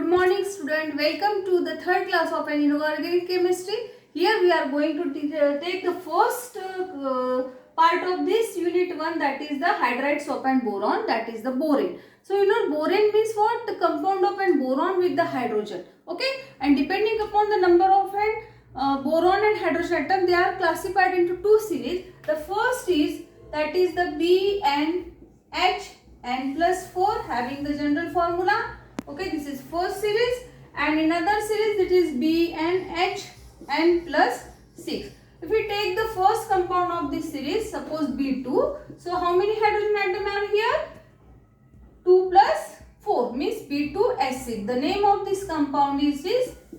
Good morning student, welcome to the third class of an inorganic chemistry. Here we are going to take the first part of this unit 1, that is the hydride soap and boron, that is the borane. So you know borane means what? The compound of an boron with the hydrogen. Okay, and depending upon the number of an boron and hydrogen atom, they are classified into two series. The first is that is the BnH n plus 4 having the general formula. Okay, this is first series, and another series that is BnH n plus 6. If we take the first compound of this series, suppose B2, so how many hydrogen atoms are here? 2 plus 4 means B2H6. The name of this compound is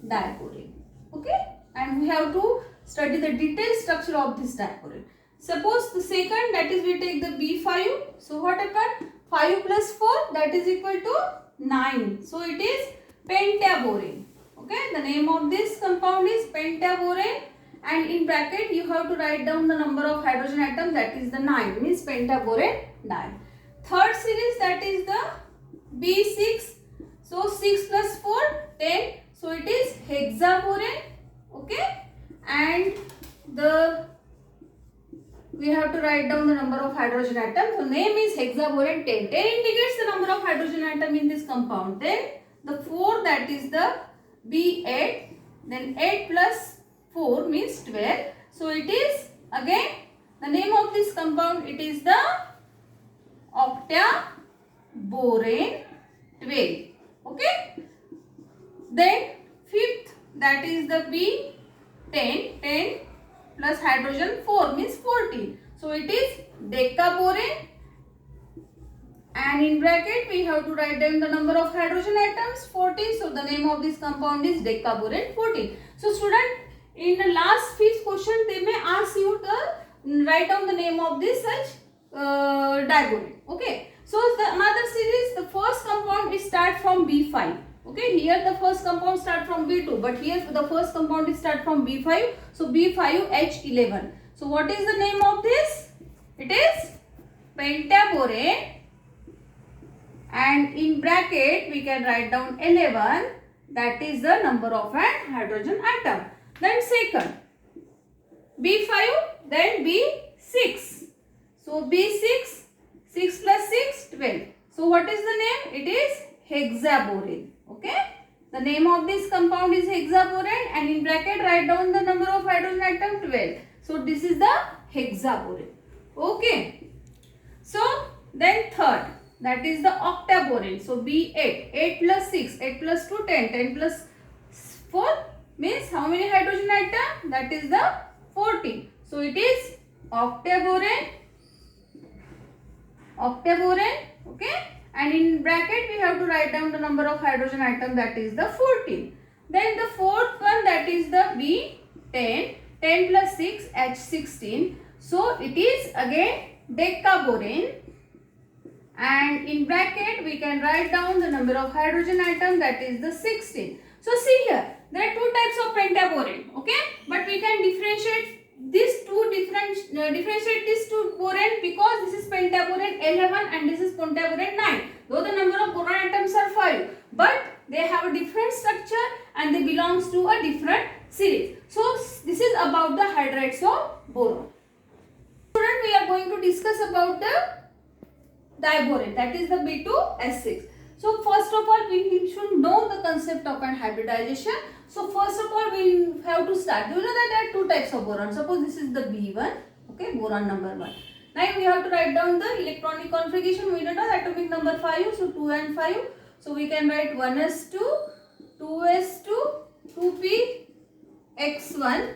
diborane. Okay, and we have to study the detailed structure of this diborane. Suppose the second, that is we take the B5, so what happened? 5 plus 4, that is equal to 9. So it is pentaborane. Okay, the name of this compound is pentaborane, and in bracket you have to write down the number of hydrogen atoms, that is the 9, means pentaborane 9. Third series, that is the B6. So 6 plus 4, 10. So it is hexaborane. Okay, and we have to write down the number of hydrogen atoms. So name is hexaborane 10. 10 indicates the number of hydrogen atom in this compound. Then the 4, that is the B8. Then 8 plus 4 means 12. So it is again the name of this compound, it is the octaborane 12. Okay. Then fifth, that is the B10. 10 plus hydrogen 4 means 14. So it is decaborane, and in bracket we have to write down the number of hydrogen atoms 14. So the name of this compound is decaborane 14. So student, in the last fifth question they may ask you to write down the name of this such diborane. Okay. So the another series, the first compound is start from B5. Okay, here the first compound start from B2, but here the first compound is start from B5. So B5H11. So what is the name of this? It is pentaborane, and in bracket we can write down 11. That is the number of an hydrogen atom. Then second B5, then B6. So B6, 6 plus 6, 12. So what is the name? It is hexaborane. Okay, the name of this compound is hexaborane, and in bracket write down the number of hydrogen atom 12. So this is the hexaborane. Okay, so then third, that is the octaborane. So B8, 8 plus 6, 8 plus 2, 10, 10 plus 4 means how many hydrogen atom? That is the 14. So it is octaborane. Okay, and in bracket we have to write down the number of hydrogen atom, that is the 14. Then the fourth one, that is the B10. 10 plus 6, H16. So it is again decaborane, and in bracket we can write down the number of hydrogen atom, that is the 16. So see here, there are two types of pentaborane. Okay, but we can differentiate these two borane because this is pentaborane 11 and this is pentaborane 9. Though the number of boron atoms are 5, but they have a different structure and they belongs to a different series. So this is about the hydrides of boron. Student, we are going to discuss about the diborane, that is the B2S6. So first of all, we should know the concept of an hybridization. So first of all, we have to start. You know that there are two types of boron. Suppose this is the B1, okay, boron number 1. Now we have to write down the electronic configuration. We know the atomic number 5, so 2 and 5. So we can write 1s2, 2s2, 2px1,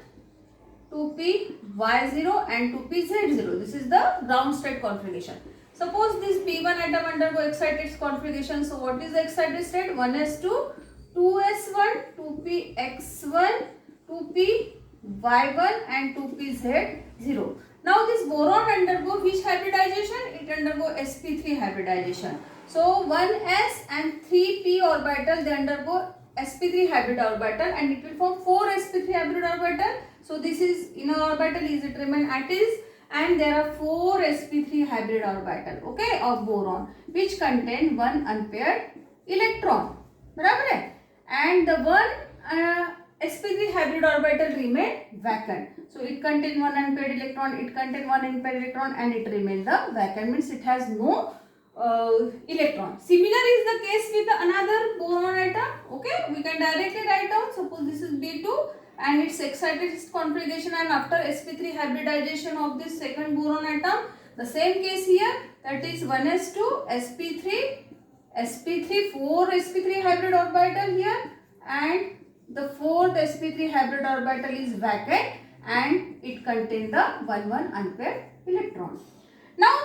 2py0 and 2pz0. This is the ground state configuration. Suppose this B1 atom undergo excited configuration. So what is the excited state? 1s2, 2s1, 2px1, 2py1 and 2pz0. Now this boron undergo which hybridization? It undergo sp3 hybridization. So 1s and 3p orbital, they undergo sp3 hybrid orbital, and it will form 4 sp3 hybrid orbital. So this is inner orbital is it remain at is, and there are 4 sp3 hybrid orbital, okay, of boron, which contain one unpaired electron. बराबर है. and the one sp3 hybrid orbital remain vacant. So it contain one unpaired electron, it contain one unpaired electron, and it remain the vacant, means it has no electron. Similar is the case with another boron atom. Okay, we can directly write down. Suppose this is B2 and its excited configuration, and after sp3 hybridization of this second boron atom, the same case here, that is 1s2 sp3 4 sp3 hybrid orbital here, and the fourth sp3 hybrid orbital is vacant and it contains the 1 unpaired electron. Now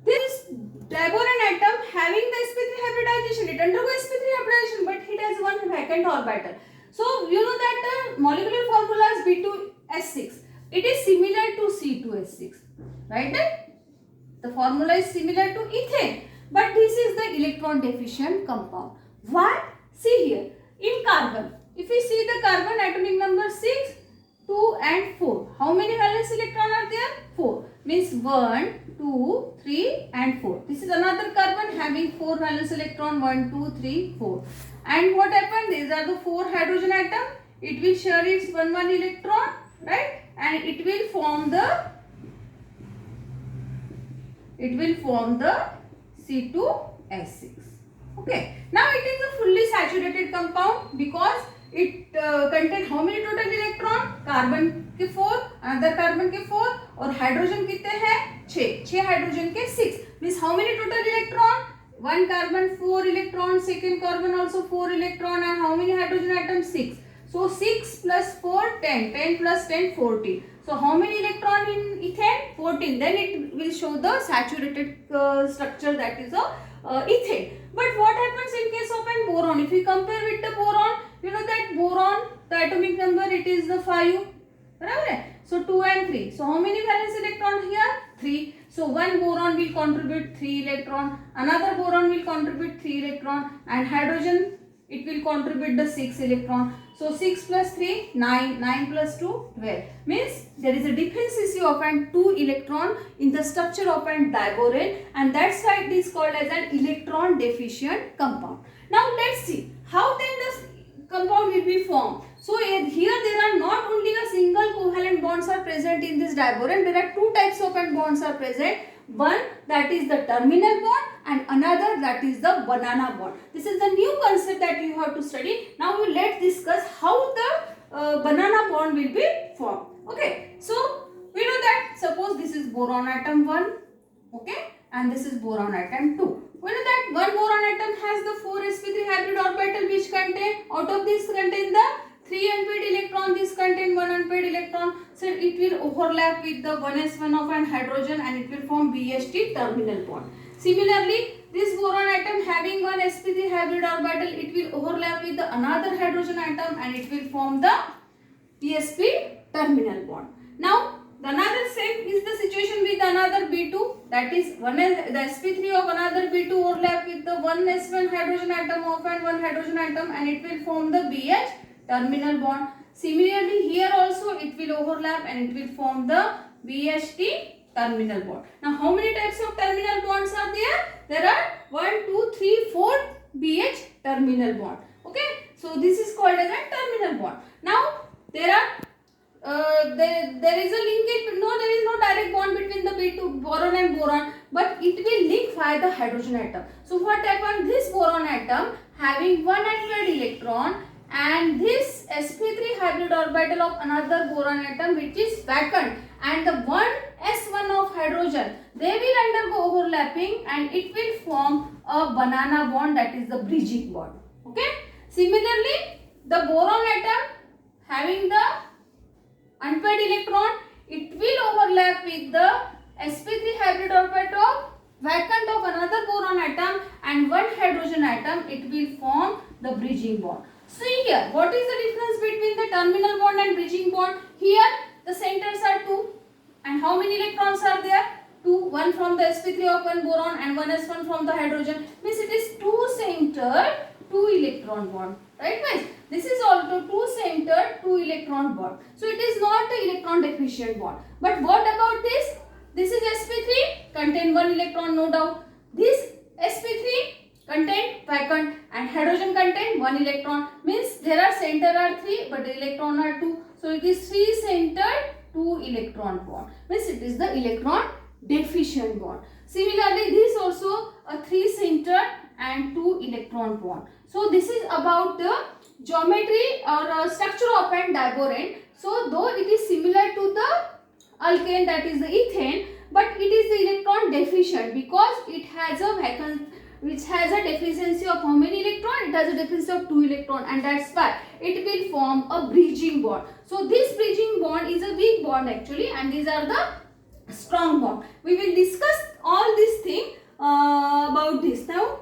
this diboron atom having the sp3 hybridization, it undergoes sp3 hybridization, but it has one vacant orbital. So you know that the molecular formula is B2S6. It is similar to C2S6, right? The formula is similar to ethane, but this is the electron deficient compound. Why? See here, in carbon, if we see the carbon atomic number 6, 2 and 4. How many valence electron are there? 4. Means 1, 2, 3 and 4. This is another carbon having 4 valence electron, 1, 2, 3, 4. And what happened? These are the 4 hydrogen atom. It will share its 1 electron, right? And it will form the C2S6. Okay. Now it is a fully saturated compound because it contain how many total electron? Carbon के 4, another carbon के 4 और hydrogen कितने हैं? 6 hydrogen के 6. Means how many total electron? One carbon 4 electron, second carbon also 4 electron, and how many hydrogen atoms? 6. So 6 plus 4 10, 10 plus 10 14. So how many electron in ethane? 14. Then it will show the saturated structure, that is a ethane. But what happens in case of an boron? If we compare with the boron, you know that boron, the atomic number, it is the 5. Right? So 2 and 3. So how many valence electron here? 3. So one boron will contribute 3 electron, another boron will contribute 3 electron, and hydrogen, it will contribute the 6 electron. So 6 plus 3, 9, 9 plus 2, 12. Means there is a deficiency of an 2 electron in the structure of an diboron, and that's why it is called as an electron deficient compound. Now let's see how then the compound will be formed. So here there are not only a single covalent bonds are present in this diboron, there are 2 types of bonds are present. One, that is the terminal bond, and another, that is the banana bond. This is the new concept that you have to study. Now let's discuss how the banana bond will be formed. Okay, so we know that suppose this is boron atom 1, okay, and this is boron atom 2. We know that one boron atom has the 4 sp3 hybrid orbital which contain, out of this contain the 3 unpaired electron, this contain 1 unpaired electron, so it will overlap with the 1s1 of an hydrogen and it will form BH3 terminal bond. Similarly, this boron atom having 1 sp3 hybrid orbital, it will overlap with the another hydrogen atom and it will form the PsP terminal bond. Now, the another same is the situation with another B2, that is the sp3 of another B2 overlap with the 1s1 hydrogen atom of an 1 hydrogen atom and it will form the BH terminal bond. Similarly, here also it will overlap and it will form the BH3 terminal bond. Now, how many types of terminal bonds are there? There are 1, 2, 3, 4 BH terminal bond. Okay, so this is called as a terminal bond. Now, there are there is a linkage. No, there is no direct bond between the B2 boron and boron, but it will link via the hydrogen atom. So what happened? This boron atom having 1 unpaired electron and this sp3 hybrid orbital of another boron atom which is vacant, and the 1s1 of hydrogen, they will undergo overlapping and it will form a banana bond, that is the bridging bond. Okay. Similarly, the boron atom having the unpaired electron, it will overlap with the sp3 hybrid orbital of vacant of another boron atom and 1 hydrogen atom, it will form the bridging bond. See here, what is the difference between the terminal bond and bridging bond? Here the centers are 2 and how many electrons are there? 2, 1 from the sp3 of 1 boron and 1s1 from the hydrogen, means it is 2 centered 2 electron bond, right guys? This is also 2 centered 2 electron bond. So it is not the electron deficient bond. But what about this? This is sp3, contain 1 electron, no doubt. This sp3 content vacant, and hydrogen content 1 electron, means there are center are 3 but the electron are 2. So it is 3 centered 2 electron bond, means it is the electron deficient bond. Similarly, this also a 3 centered and 2 electron bond. So this is about the geometry or structure of an diborane. So though it is similar to the alkane, that is the ethane, but it is the electron deficient because it has a vacant, which has a deficiency of how many electron? It has a deficiency of 2 electron, and that's why it will form a bridging bond. So this bridging bond is a weak bond actually, and these are the strong bond. We will discuss all this thing about this now.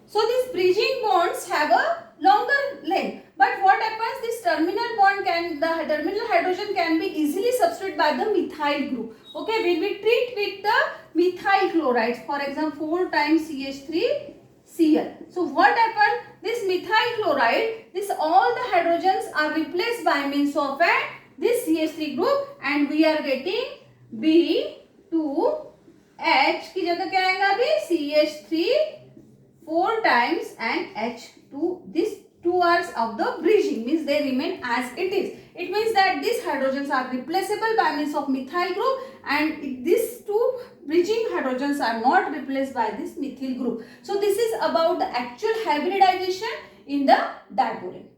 So these bridging bonds have a longer length, but what happens, this terminal bond can, the terminal hydrogen can be easily substituted by the methyl group. Okay, we will treat with the methyl chlorides, for example 4 times CH3Cl. So what happens, this methyl chloride, this all the hydrogens are replaced by means of this CH3 group, and we are getting B2H की जगह क्या आएगा अभी CH3 4 times and H2. This 2 hours of the bridging means they remain as it is. It means that these hydrogens are replaceable by means of methyl group, and these 2 bridging hydrogens are not replaced by this methyl group. So this is about the actual hybridization in the diborane.